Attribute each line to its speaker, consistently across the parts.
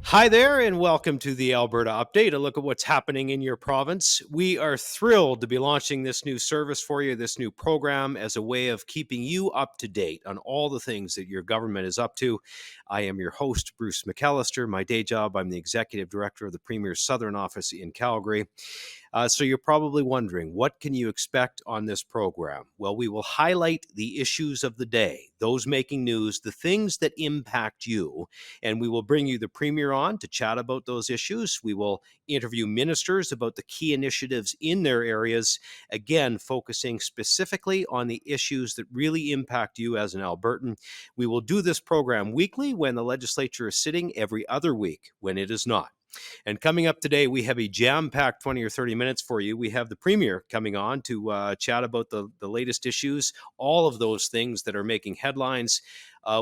Speaker 1: Hi there, and welcome to the Alberta Update, a look at what's happening in your province. We are thrilled to be launching this new service for you, this new program, as a way of keeping you up to date on all the things that your government is up to. I am your host, Bruce McAllister. My day job, I'm the Executive Director of the Premier's Southern Office in Calgary. So you're probably wondering, what can you expect on this program? Well, we will highlight the issues of the day, those making news, the things that impact you, and we will bring you the Premier on to chat about those issues. We will interview ministers about the key initiatives in their areas, again, focusing specifically on the issues that really impact you as an Albertan. We will do this program weekly when the legislature is sitting, every other week when it is not. And coming up today, we have a jam-packed 20 or 30 minutes for you. We have the Premier coming on to chat about the latest issues, all of those things that are making headlines.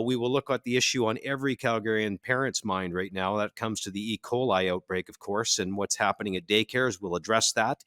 Speaker 1: We will look at the issue on every Calgarian parent's mind right now. That comes to the E. coli outbreak, of course, and what's happening at daycares. We'll address that.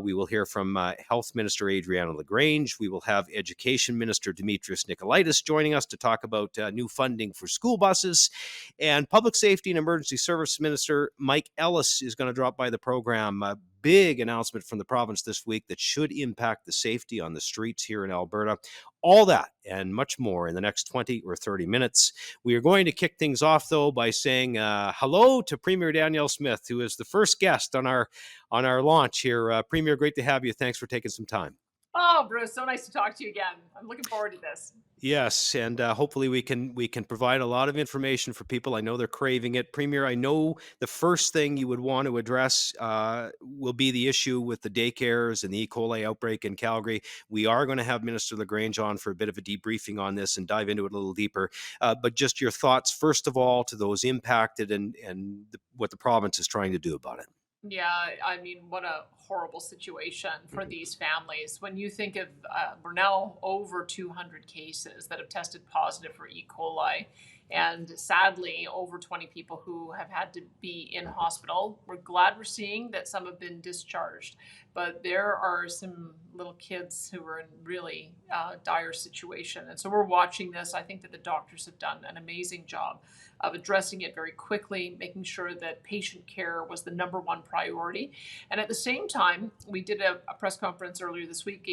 Speaker 1: We will hear from Health Minister Adriana LaGrange. We will have Education Minister Dimitris Nicolaitis joining us to talk about new funding for school buses. And Public Safety and Emergency Service Minister Mike Ellis is going to drop by the program. A big announcement from the province this week that should impact the safety on the streets here in Alberta. All that and much more in the next 20 or 30 minutes. We are going to kick things off, though, by saying hello to Premier Danielle Smith, who is the first guest on our launch here. Premier, great to have you. Thanks for taking some time.
Speaker 2: Oh, Bruce, so nice to talk to you again. I'm looking forward to this.
Speaker 1: Yes, and hopefully we can provide a lot of information for people. I know they're craving it. Premier, I know the first thing you would want to address will be the issue with the daycares and the E. coli outbreak in Calgary. We are going to have Minister LaGrange on for a bit of a debriefing on this and dive into it a little deeper. But just your thoughts, first of all, to those impacted and what the province is trying to do about it.
Speaker 2: Yeah, I mean, what a horrible situation for these families. When you think of, we're now over 200 cases that have tested positive for E. coli, and sadly, over 20 people who have had to be in hospital. We're glad we're seeing that some have been discharged, but there are some little kids who are in really dire situation. And so we're watching this. I think that the doctors have done an amazing job of addressing it very quickly, making sure that patient care was the number one priority. And at the same time, we did a press conference earlier this week.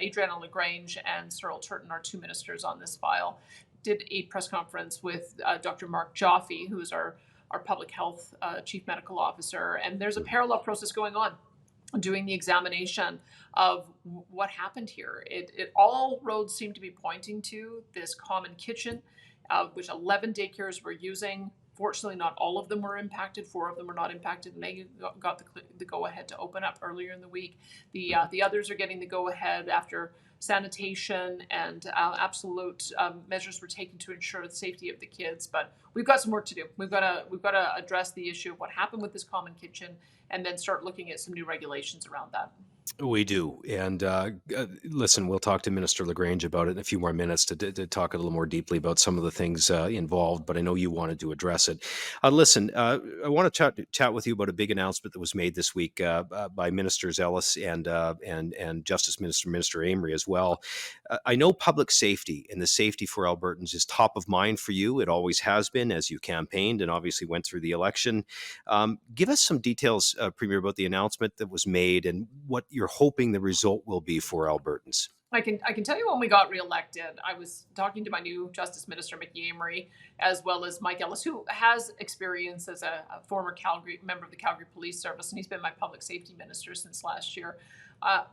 Speaker 2: Adriana LaGrange and Cyril Turton, our two ministers on this file, did a press conference with Dr. Mark Joffe, who's our public health chief medical officer. And there's a parallel process going on, doing the examination of what happened here. All roads seem to be pointing to this common kitchen, which 11 daycares were using. Fortunately, not all of them were impacted. 4 of them were not impacted, and they got the go-ahead to open up earlier in the week. The others are getting the go-ahead after sanitation and absolute measures were taken to ensure the safety of the kids. But we've got some work to do. We've got to address the issue of what happened with this common kitchen, and then start looking at some new regulations around that.
Speaker 1: We do. And listen, we'll talk to Minister LaGrange about it in a few more minutes to talk a little more deeply about some of the things involved, but I know you wanted to address it. Listen, I want to chat with you about a big announcement that was made this week by Ministers Ellis and Justice Minister Amory as well. I know public safety and the safety for Albertans is top of mind for you. It always has been as you campaigned and obviously went through the election. Give us some details, Premier, about the announcement that was made and what you're hoping the result will be for Albertans.
Speaker 2: I can tell you when we got reelected, I was talking to my new Justice Minister, Mickey Amory, as well as Mike Ellis, who has experience as a former Calgary member of the Calgary Police Service, and he's been my public safety minister since last year.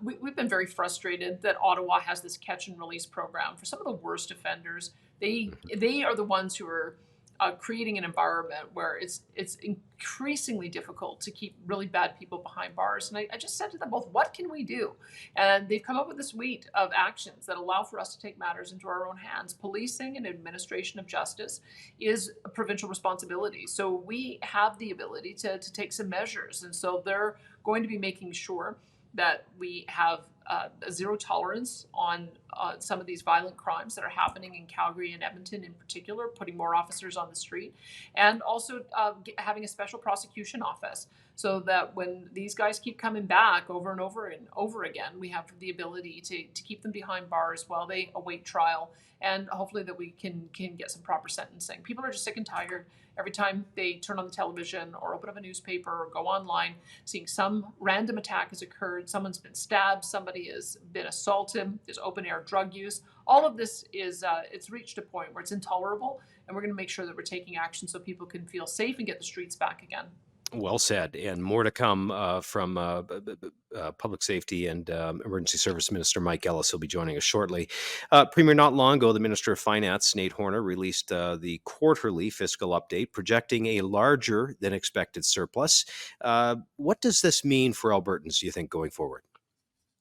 Speaker 2: We've been very frustrated that Ottawa has this catch and release program for some of the worst offenders. They are the ones who are creating an environment where it's increasingly difficult to keep really bad people behind bars. And I just said to them both, what can we do? And they've come up with a suite of actions that allow for us to take matters into our own hands. Policing and administration of justice is a provincial responsibility. So we have the ability to take some measures. And so they're going to be making sure that we have a zero tolerance on some of these violent crimes that are happening in Calgary and Edmonton in particular, putting more officers on the street, and also having a special prosecution office so that when these guys keep coming back over and over and over again, we have the ability to keep them behind bars while they await trial, and hopefully that we can get some proper sentencing. People are just sick and tired every time they turn on the television or open up a newspaper or go online, seeing some random attack has occurred, someone's been stabbed, somebody has been assaulted, there's open air drug use. All of this is it's reached a point where it's intolerable, and we're going to make sure that we're taking action so people can feel safe and get the streets back again.
Speaker 1: Well said, and more to come from Public Safety and Emergency Service Minister Mike Ellis. Will be joining us shortly. Premier, not long ago, the Minister of Finance, Nate Horner, released the quarterly fiscal update, projecting a larger than expected surplus. What does this mean for Albertans, do you think, going forward?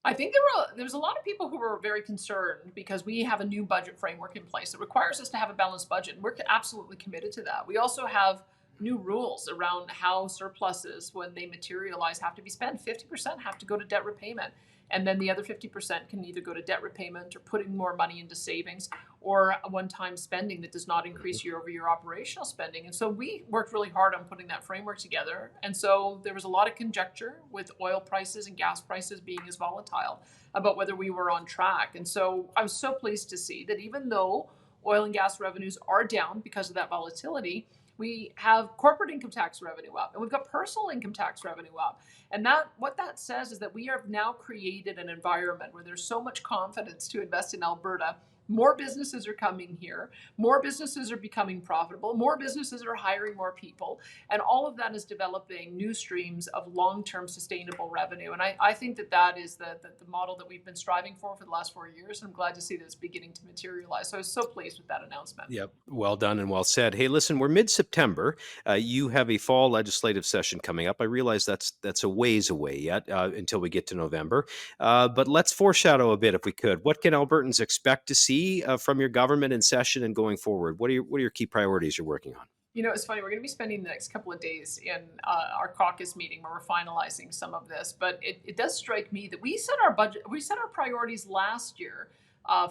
Speaker 2: I think there was a lot of people who were very concerned because we have a new budget framework in place that requires us to have a balanced budget, and we're absolutely committed to that. We also have new rules around how surpluses, when they materialize, have to be spent. 50% have to go to debt repayment, and then the other 50% can either go to debt repayment or putting more money into savings, or a one-time spending that does not increase year-over-year operational spending. And so we worked really hard on putting that framework together. And so there was a lot of conjecture with oil prices and gas prices being as volatile about whether we were on track. And so I was so pleased to see that even though oil and gas revenues are down because of that volatility, we have corporate income tax revenue up, and we've got personal income tax revenue up. And that, what that says is that we have now created an environment where there's so much confidence to invest in Alberta. More businesses are coming here. More businesses are becoming profitable. More businesses are hiring more people. And all of that is developing new streams of long-term sustainable revenue. And I think that that is the model that we've been striving for the last 4 years. And I'm glad to see that it's beginning to materialize. So I was so pleased with that announcement.
Speaker 1: Yep. Well done and well said. Hey, listen, we're mid-September. You have a fall legislative session coming up. I realize that's a ways away yet until we get to November. But let's foreshadow a bit, if we could. What can Albertans expect to see from your government in session and going forward? What are your key priorities you're working on?
Speaker 2: You know, it's funny. We're going to be spending the next couple of days in our caucus meeting where we're finalizing some of this. But it does strike me that we set our budget, we set our priorities last year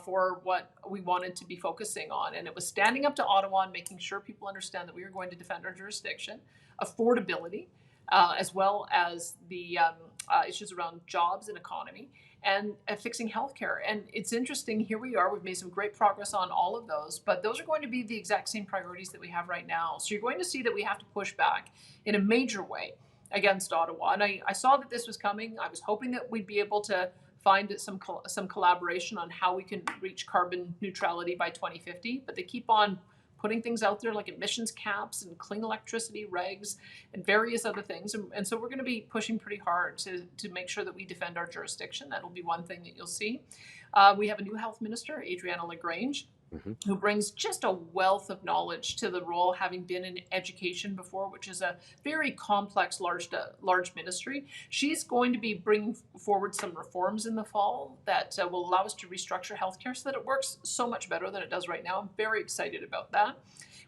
Speaker 2: for what we wanted to be focusing on. And it was standing up to Ottawa and making sure people understand that we are going to defend our jurisdiction, affordability, as well as the issues around jobs and economy, and fixing healthcare. And it's interesting, here we are, we've made some great progress on all of those, but those are going to be the exact same priorities that we have right now. So you're going to see that we have to push back in a major way against Ottawa. And I saw that this was coming. I was hoping that we'd be able to find some collaboration on how we can reach carbon neutrality by 2050, but they keep on putting things out there like emissions caps and clean electricity regs and various other things. And so we're going to be pushing pretty hard to make sure that we defend our jurisdiction. That'll be one thing that you'll see. We have a new health minister, Adriana LaGrange, who brings just a wealth of knowledge to the role, having been in education before, which is a very complex, large ministry. She's going to be bringing forward some reforms in the fall that will allow us to restructure healthcare so that it works so much better than it does right now. I'm very excited about that.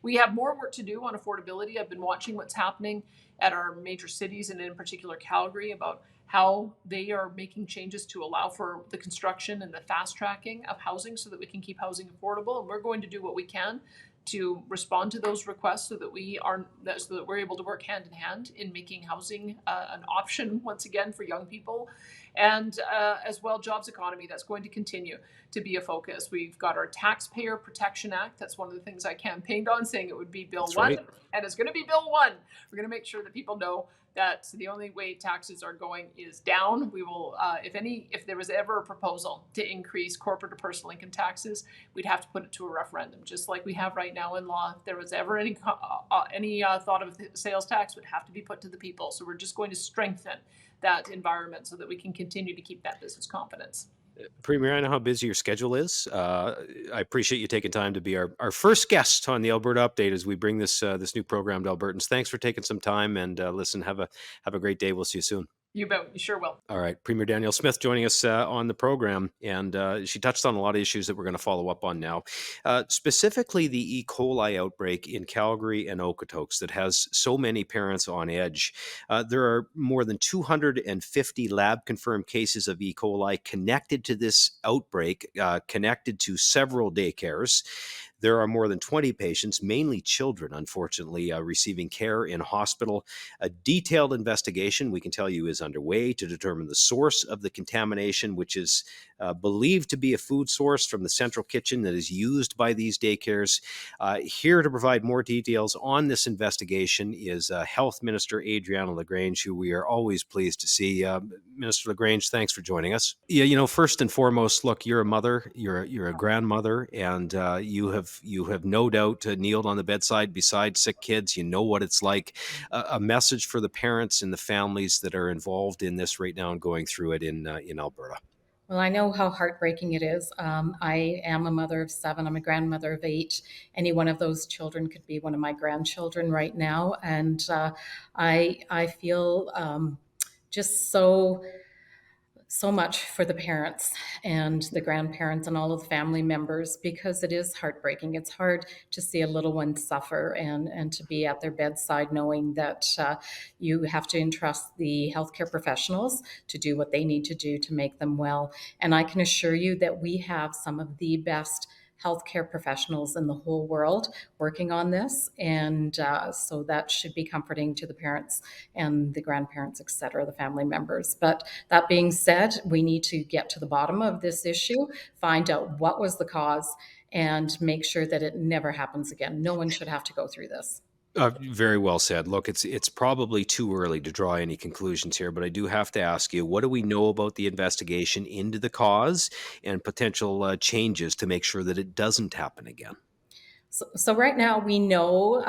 Speaker 2: We have more work to do on affordability. I've been watching what's happening at our major cities, and in particular Calgary, about how they are making changes to allow for the construction and the fast tracking of housing so that we can keep housing affordable. And we're going to do what we can to respond to those requests so that we're able to work hand in hand in making housing an option once again for young people. And as well, jobs economy, that's going to continue to be a focus. We've got our Taxpayer Protection Act. That's one of the things I campaigned on, saying it would be Bill
Speaker 1: That's
Speaker 2: 1,
Speaker 1: right.
Speaker 2: and it's going to be Bill 1. We're going to make sure that people know that the only way taxes are going is down. We will, if there was ever a proposal to increase corporate or personal income taxes, we'd have to put it to a referendum, just like we have right now in law. If there was ever any thought of sales tax, would have to be put to the people. So we're just going to strengthen that environment so that we can continue to keep that business confidence.
Speaker 1: Premier, I know how busy your schedule is. I appreciate you taking time to be our first guest on the Alberta Update as we bring this new program to Albertans. Thanks for taking some time, and listen, have a great day. We'll see you soon.
Speaker 2: You bet. You sure will.
Speaker 1: All right. Premier Danielle Smith joining us on the program. And she touched on a lot of issues that we're going to follow up on now. Specifically, the E. coli outbreak in Calgary and Okotoks that has so many parents on edge. There are more than 250 lab-confirmed cases of E. coli connected to this outbreak, connected to several daycares. There are more than 20 patients, mainly children, unfortunately, receiving care in hospital. A detailed investigation, we can tell you, is underway to determine the source of the contamination, which is believed to be a food source from the central kitchen that is used by these daycares. Here to provide more details on this investigation is Health Minister Adriana LaGrange, who we are always pleased to see. Minister LaGrange, thanks for joining us. Yeah, first and foremost, look, you're a mother, you're a grandmother, and you have no doubt kneeled on the bedside beside sick kids. You know what it's like. A message for the parents and the families that are involved in this right now and going through it in Alberta.
Speaker 3: Well, I know how heartbreaking it is. I am a mother of 7. I'm a grandmother of 8. Any one of those children could be one of my grandchildren right now, and I feel just so much for the parents and the grandparents and all of the family members, because it is heartbreaking. It's hard to see a little one suffer and to be at their bedside knowing that you have to entrust the healthcare professionals to do what they need to do to make them well. And I can assure you that we have some of the best healthcare professionals in the whole world working on this, and so that should be comforting to the parents and the grandparents, et cetera, the family members. But that being said, we need to get to the bottom of this issue, find out what was the cause, and make sure that it never happens again. No one should have to go through this.
Speaker 1: Very well said. Look, it's probably too early to draw any conclusions here, but I do have to ask you, what do we know about the investigation into the cause and potential changes to make sure that it doesn't happen again?
Speaker 3: So right now we know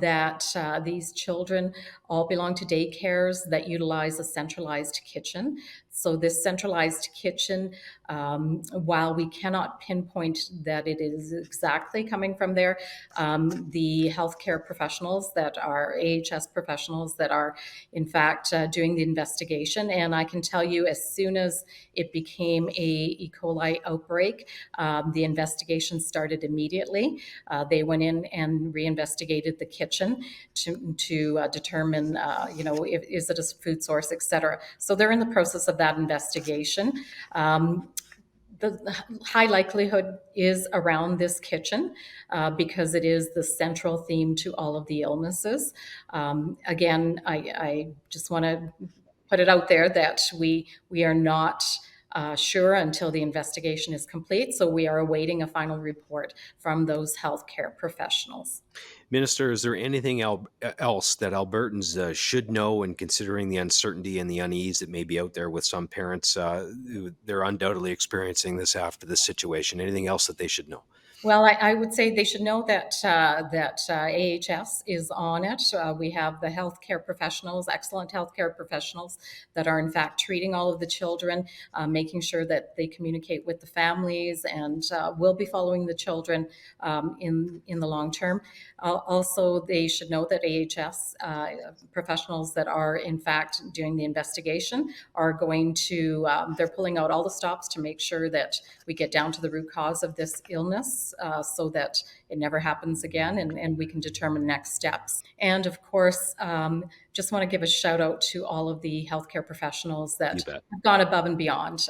Speaker 3: that these children all belong to daycares that utilize a centralized kitchen. So this centralized kitchen, while we cannot pinpoint that it is exactly coming from there, the healthcare professionals that are AHS professionals that are in fact doing the investigation. And I can tell you, as soon as it became a E. coli outbreak, the investigation started immediately. They went in and reinvestigated the kitchen to determine, is it a food source, et cetera. So they're in the process of that investigation. The high likelihood is around this kitchen because it is the central theme to all of the illnesses. Again, I just want to put it out there that we are not sure until the investigation is complete. So we are awaiting a final report from those healthcare professionals.
Speaker 1: Minister, is there anything else that Albertans should know, in considering the uncertainty and the unease that may be out there with some parents? They're undoubtedly experiencing this after this situation. Anything else that they should know?
Speaker 3: Well, I would say they should know that AHS is on it. We have the healthcare professionals, excellent healthcare professionals that are in fact treating all of the children, making sure that they communicate with the families, and will be following the children in the long term. Also, they should know that AHS professionals that are in fact doing the investigation are going to, they're pulling out all the stops to make sure that we get down to the root cause of this illness, so that it never happens again, and we can determine next steps. And of course, just want to give a shout out to all of the healthcare professionals that have gone above and beyond.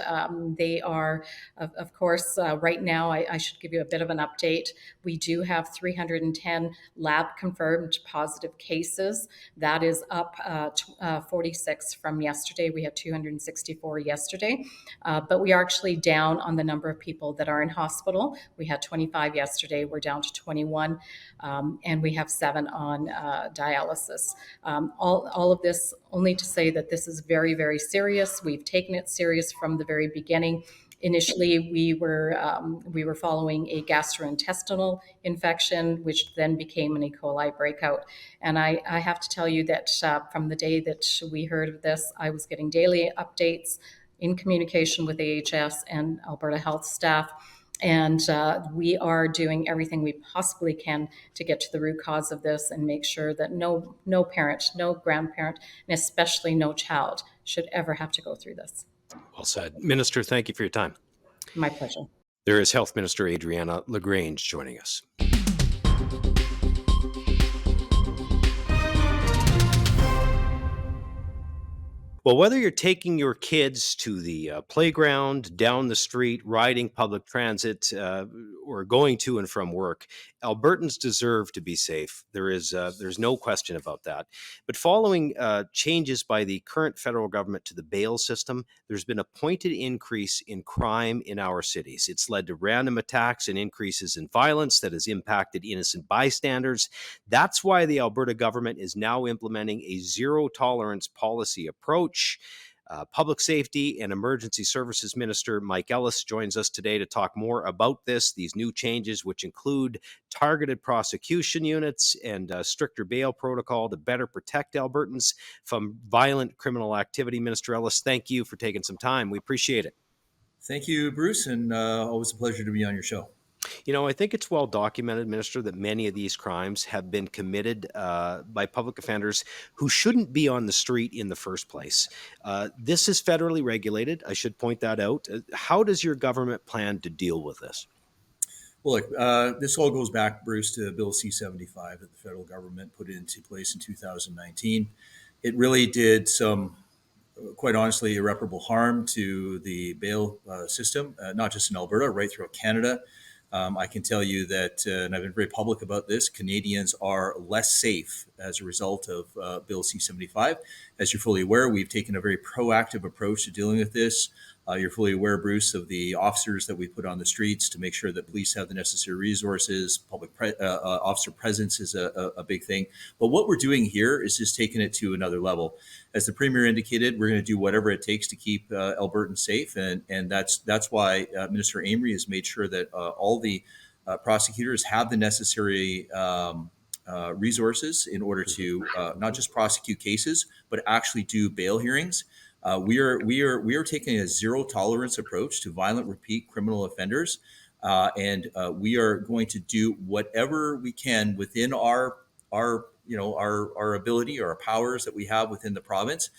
Speaker 3: They are, of course, right now, I should give you a bit of an update. We do have 310 lab confirmed positive cases. That is up 46 from yesterday. We had 264 yesterday, but we are actually down on the number of people that are in hospital. We had 25 yesterday. We're down to 21, and we have 7 on dialysis. All of this only to say that this is very, very serious. We've taken it serious from the very beginning. Initially, we were following a gastrointestinal infection, which then became an E. coli breakout. And I have to tell you that from the day that we heard of this, I was getting daily updates in communication with AHS and Alberta Health staff. And we are doing everything we possibly can to get to the root cause of this and make sure that no parent, no grandparent, and especially no child should ever have to go through this.
Speaker 1: Well said. Minister, thank you for your time.
Speaker 3: My pleasure.
Speaker 1: There is Health Minister Adriana LaGrange joining us. Well, whether you're taking your kids to the playground, down the street, riding public transit, or going to and from work, Albertans deserve to be safe. There's no question about that. But following changes by the current federal government to the bail system, there's been a pointed increase in crime in our cities. It's led to random attacks and increases in violence that has impacted innocent bystanders. That's why the Alberta government is now implementing a zero tolerance policy approach. Public Safety and Emergency Services Minister Mike Ellis joins us today to talk more about these new changes, which include targeted prosecution units and stricter bail protocol to better protect Albertans from violent criminal activity. Minister Ellis, thank you for taking some time. We appreciate it.
Speaker 4: Thank you, Bruce, and always a pleasure to be on your show.
Speaker 1: I think it's well documented, Minister, that many of these crimes have been committed by public offenders who shouldn't be on the street in the first place. This is federally regulated. I should point that out. How does your government plan to deal with this?
Speaker 4: Well, look, this all goes back, Bruce, to Bill C-75 that the federal government put into place in 2019. It really did some, quite honestly, irreparable harm to the bail system, not just in Alberta, right throughout Canada. I can tell you that, and I've been very public about this, Canadians are less safe as a result of Bill C-75. As you're fully aware, we've taken a very proactive approach to dealing with this. You're fully aware, Bruce, of the officers that we put on the streets to make sure that police have the necessary resources. Officer presence is a big thing. But what we're doing here is just taking it to another level. As the Premier indicated, we're going to do whatever it takes to keep Albertans safe. And that's why Minister Amory has made sure that all the prosecutors have the necessary resources in order to not just prosecute cases, but actually do bail hearings. We are taking a zero tolerance approach to violent repeat criminal offenders, and we are going to do whatever we can within our ability or our powers that we have within the province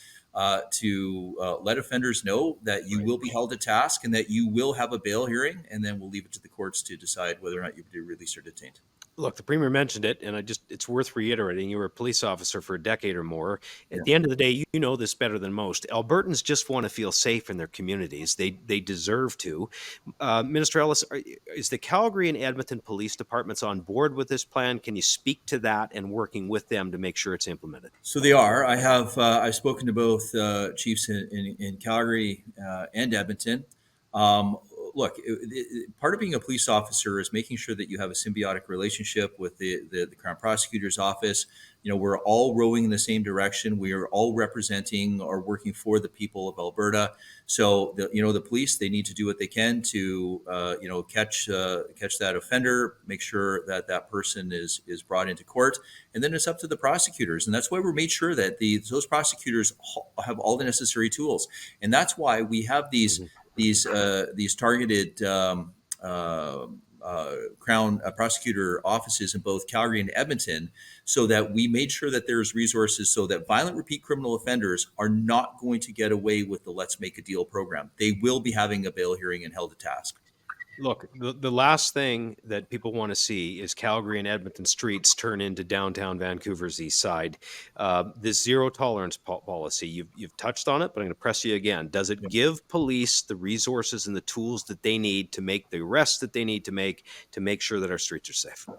Speaker 4: to let offenders know that you will be held to task and that you will have a bail hearing, and then we'll leave it to the courts to decide whether or not you'll be released or detained.
Speaker 1: Look, the Premier mentioned it, and it's worth reiterating. You were a police officer for a decade or more. At
Speaker 4: Yeah.
Speaker 1: the end of the day, you know this better than most. Albertans just want to feel safe in their communities. They deserve to. Minister Ellis, is the Calgary and Edmonton police departments on board with this plan? Can you speak to that and working with them to make sure it's implemented?
Speaker 4: So they are. I've spoken to both chiefs in Calgary and Edmonton. Look, part of being a police officer is making sure that you have a symbiotic relationship with the Crown Prosecutor's office. We're all rowing in the same direction. We are all representing or working for the people of Alberta. So the police, they need to do what they can to catch that offender, make sure that person is brought into court, and then it's up to the prosecutors. And that's why we made sure that those prosecutors have all the necessary tools. And that's why we have these targeted Crown prosecutor offices in both Calgary and Edmonton, so that we made sure that there's resources so that violent repeat criminal offenders are not going to get away with the Let's Make a Deal program. They will be having a bail hearing and held to task.
Speaker 1: Look, the last thing that people want to see is Calgary and Edmonton streets turn into downtown Vancouver's east side. This zero tolerance policy, you've touched on it, but I'm going to press you again. Does it give police the resources and the tools that they need to make the arrests that they need to make sure that our streets are safe?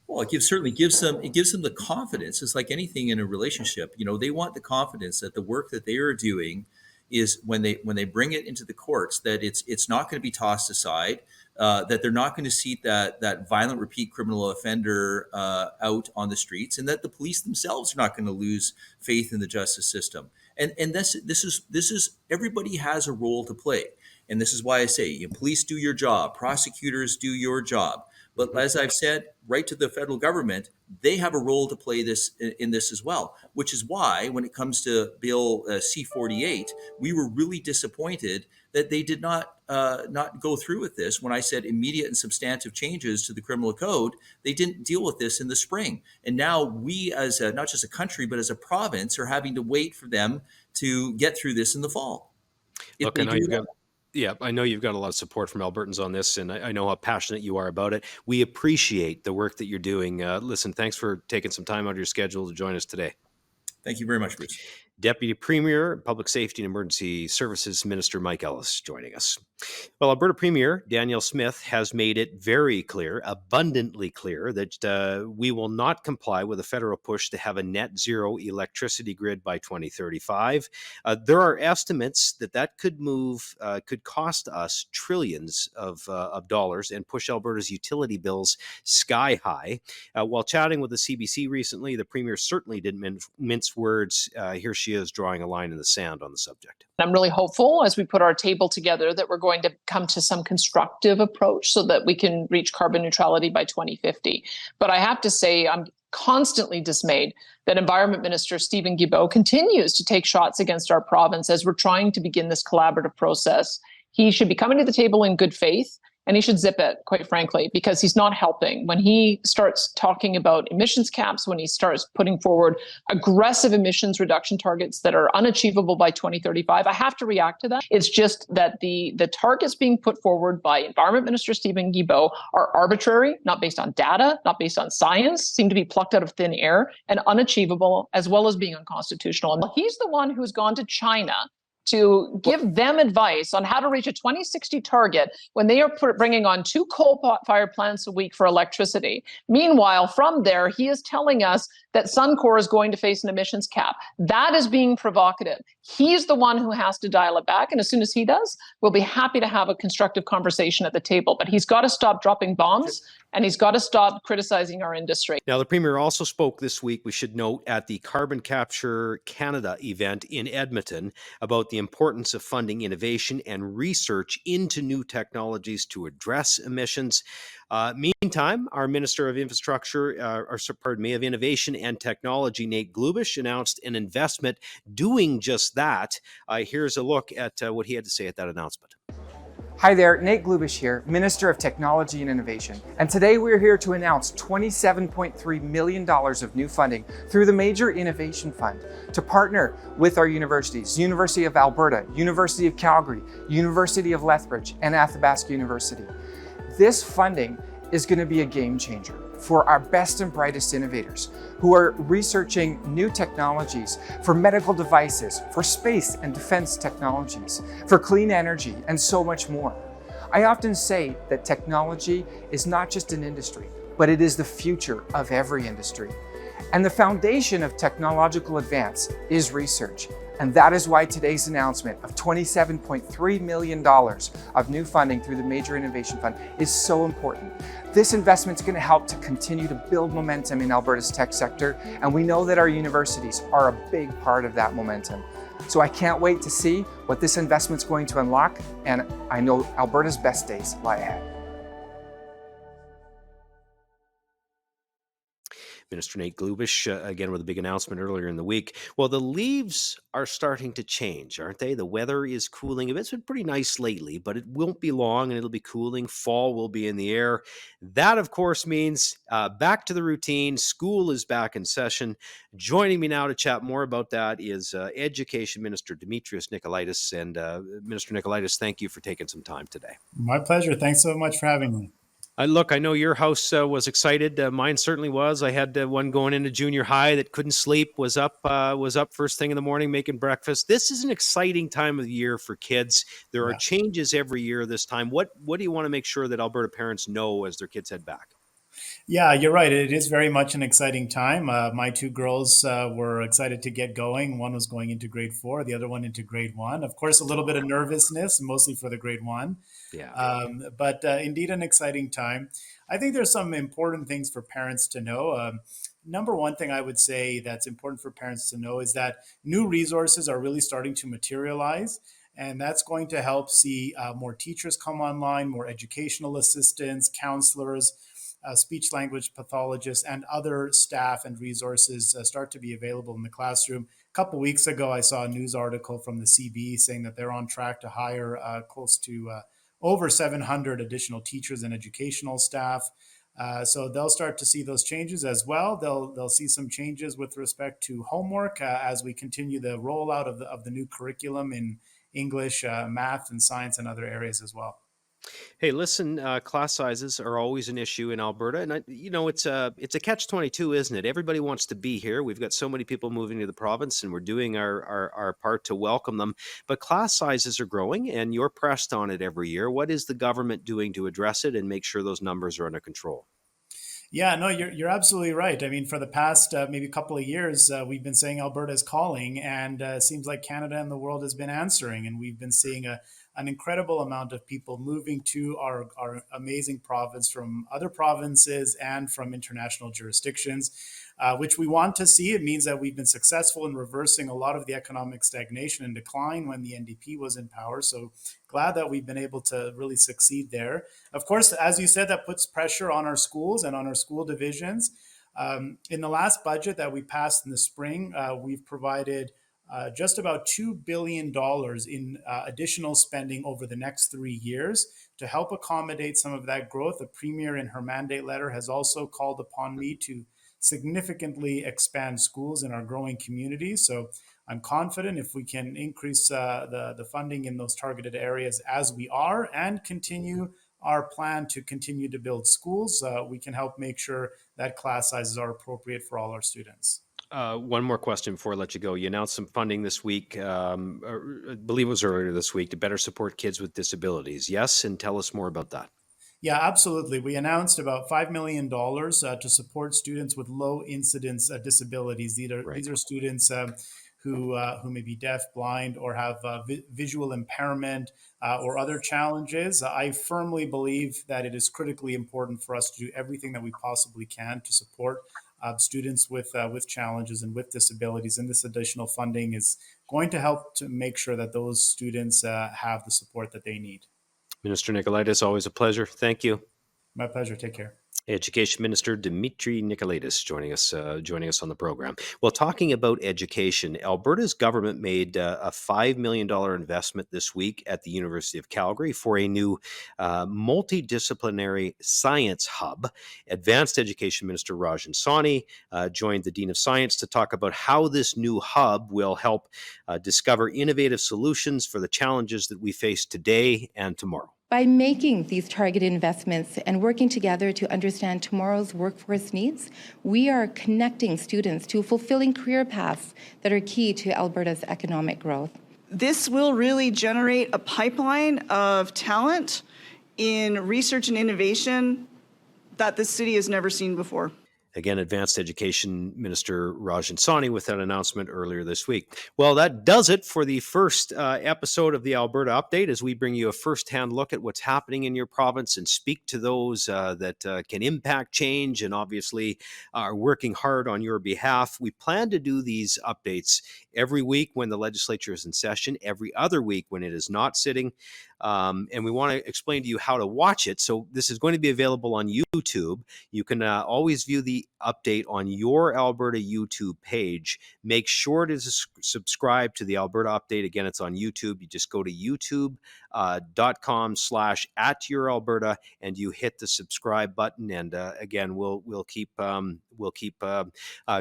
Speaker 4: Well, it certainly gives them the confidence. It's like anything in a relationship. They want the confidence that the work that they are doing is when they bring it into the courts, that it's not going to be tossed aside, that they're not going to seat that violent repeat criminal offender out on the streets, and that the police themselves are not going to lose faith in the justice system. And this is everybody has a role to play, and this is why I say police do your job, prosecutors do your job. But as I've said, right to the federal government, they have a role to play in this as well, which is why when it comes to Bill C-48, we were really disappointed that they did not go through with this. When I said immediate and substantive changes to the criminal code, they didn't deal with this in the spring. And now we, as not just a country, but as a province, are having to wait for them to get through this in the fall.
Speaker 1: Look, I know you've got a lot of support from Albertans on this, and I know how passionate you are about it. We appreciate the work that you're doing. Listen, thanks for taking some time out of your schedule to join us today.
Speaker 4: Thank you very much, Bruce.
Speaker 1: Deputy Premier, Public Safety and Emergency Services Minister Mike Ellis joining us. Well, Alberta Premier Danielle Smith has made it very clear, abundantly clear, that we will not comply with a federal push to have a net zero electricity grid by 2035. There are estimates that could cost us trillions of dollars and push Alberta's utility bills sky high. While chatting with the CBC recently, the Premier certainly didn't mince words. Here she is drawing a line in the sand on the subject.
Speaker 2: I'm really hopeful as we put our table together that we're going to come to some constructive approach so that we can reach carbon neutrality by 2050. But I have to say, I'm constantly dismayed that Environment Minister Stephen Guilbeault continues to take shots against our province as we're trying to begin this collaborative process. He should be coming to the table in good faith, and he should zip it, quite frankly, because he's not helping. When he starts talking about emissions caps, when he starts putting forward aggressive emissions reduction targets that are unachievable by 2035, I have to react to that. It's just that the targets being put forward by Environment Minister Stephen Guilbeault are arbitrary, not based on data, not based on science, seem to be plucked out of thin air, and unachievable, as well as being unconstitutional. And he's the one who's gone to China to give them advice on how to reach a 2060 target when they are bringing on 2 coal-fired plants a week for electricity. Meanwhile, from there, he is telling us that Suncor is going to face an emissions cap. That is being provocative. He's the one who has to dial it back, and as soon as he does, we'll be happy to have a constructive conversation at the table. But he's got to stop dropping bombs, and he's got to stop criticizing our industry.
Speaker 1: Now, the Premier also spoke this week, we should note, at the Carbon Capture Canada event in Edmonton about the importance of funding innovation and research into new technologies to address emissions. Meantime, our Minister of of Innovation and Technology, Nate Glubish, announced an investment doing just that. Here's a look at what he had to say at that announcement.
Speaker 5: Hi there, Nate Glubish here, Minister of Technology and Innovation. And today we're here to announce $27.3 million of new funding through the Major Innovation Fund to partner with our universities, University of Alberta, University of Calgary, University of Lethbridge, and Athabasca University. This funding is going to be a game changer for our best and brightest innovators who are researching new technologies for medical devices, for space and defense technologies, for clean energy, and so much more. I often say that technology is not just an industry, but it is the future of every industry. And the foundation of technological advance is research. And that is why today's announcement of $27.3 million of new funding through the Major Innovation Fund is so important. This investment is going to help to continue to build momentum in Alberta's tech sector, and we know that our universities are a big part of that momentum. So I can't wait to see what this investment is going to unlock, and I know Alberta's best days lie ahead.
Speaker 1: Minister Nate Glubish, again, with a big announcement earlier in the week. Well, the leaves are starting to change, aren't they? The weather is cooling a bit. It's been pretty nice lately, but it won't be long and it'll be cooling. Fall will be in the air. That, of course, means back to the routine. School is back in session. Joining me now to chat more about that is Education Minister Demetrios Nicolaitis. And Minister Nicolaitis, thank you for taking some time today.
Speaker 6: My pleasure. Thanks so much for having me.
Speaker 1: Look, I know your house was excited. Mine certainly was. I had one going into junior high that couldn't sleep, was up first thing in the morning making breakfast. This is an exciting time of the year for kids. There are changes every year this time. What do you want to make sure that Alberta parents know as their kids head back?
Speaker 6: Yeah, you're right. It is very much an exciting time. My 2 girls were excited to get going. One was going into grade 4, the other one into grade 1. Of course, a little bit of nervousness, mostly for the grade 1.
Speaker 1: Yeah.
Speaker 6: But indeed an exciting time. I think there's some important things for parents to know. Number one thing I would say that's important for parents to know is that new resources are really starting to materialize. And that's going to help see more teachers come online, more educational assistants, counselors, speech language pathologists, and other staff and resources start to be available in the classroom. A couple weeks ago, I saw a news article from the CB saying that they're on track to hire close to over 700 additional teachers and educational staff. So they'll start to see those changes as well. They'll see some changes with respect to homework as we continue the rollout of the new curriculum in English, math, and science, and other areas as well.
Speaker 1: Hey, listen, class sizes are always an issue in Alberta, and it's a catch-22, isn't it? Everybody wants to be here. We've got so many people moving to the province, and we're doing our part to welcome them. But class sizes are growing, and you're pressed on it every year. What is the government doing to address it and make sure those numbers are under control?
Speaker 6: Yeah, no, you're absolutely right. I mean, for the past maybe couple of years, we've been saying Alberta is calling, and it seems like Canada and the world has been answering, and we've been seeing an incredible amount of people moving to our amazing province from other provinces and from international jurisdictions, which we want to see. It means that we've been successful in reversing a lot of the economic stagnation and decline when the NDP was in power. So glad that we've been able to really succeed there. Of course, as you said, that puts pressure on our schools and on our school divisions. In the last budget that we passed in the spring, we've provided just about $2 billion in additional spending over the next 3 years to help accommodate some of that growth. The Premier, in her mandate letter, has also called upon me to significantly expand schools in our growing communities. So I'm confident if we can increase the funding in those targeted areas as we are and continue our plan to continue to build schools, we can help make sure that class sizes are appropriate for all our students.
Speaker 1: One more question before I let you go. You announced some funding this week, I believe it was earlier this week, to better support kids with disabilities. Yes, and tell us more about that.
Speaker 6: Yeah, absolutely. We announced about $5 million to support students with low incidence disabilities.
Speaker 1: Right.
Speaker 6: These are students who may be deaf, blind, or have visual impairment or other challenges. I firmly believe that it is critically important for us to do everything that we possibly can to support students with challenges and with disabilities. And this additional funding is going to help to make sure that those students have the support that they need.
Speaker 1: Minister Nicolaitis, always a pleasure. Thank you.
Speaker 6: My pleasure. Take care.
Speaker 1: Education Minister Dimitri Nicolaitis joining us on the program. Well, talking about education, Alberta's government made a $5 million investment this week at the University of Calgary for a new multidisciplinary science hub. Advanced Education Minister Rajan Sawhney joined the Dean of Science to talk about how this new hub will help discover innovative solutions for the challenges that we face today and tomorrow.
Speaker 7: By making these targeted investments and working together to understand tomorrow's workforce needs, we are connecting students to fulfilling career paths that are key to Alberta's economic growth.
Speaker 8: This will really generate a pipeline of talent in research and innovation that the city has never seen before.
Speaker 1: Again, Advanced Education Minister Rajan Sawhney with that announcement earlier this week. Well, that does it for the first episode of the Alberta Update, as we bring you a first-hand look at what's happening in your province and speak to those that can impact change and obviously are working hard on your behalf. We plan to do these updates every week when the legislature is in session, every other week when it is not sitting. And we want to explain to you how to watch it. So this is going to be available on YouTube. You can always view the update on your Alberta YouTube page. Make sure to subscribe to the Alberta Update. Again, it's on YouTube. You just go to youtube.com/@youralberta and you hit the subscribe button. And again, we'll keep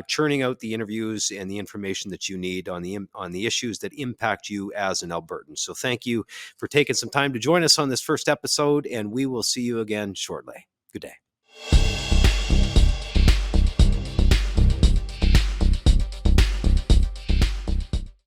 Speaker 1: churning out the interviews and the information that you need on the issues that impact you as an Albertan. So thank you for taking some time to join us on this first episode, and we will see you again shortly. Good day.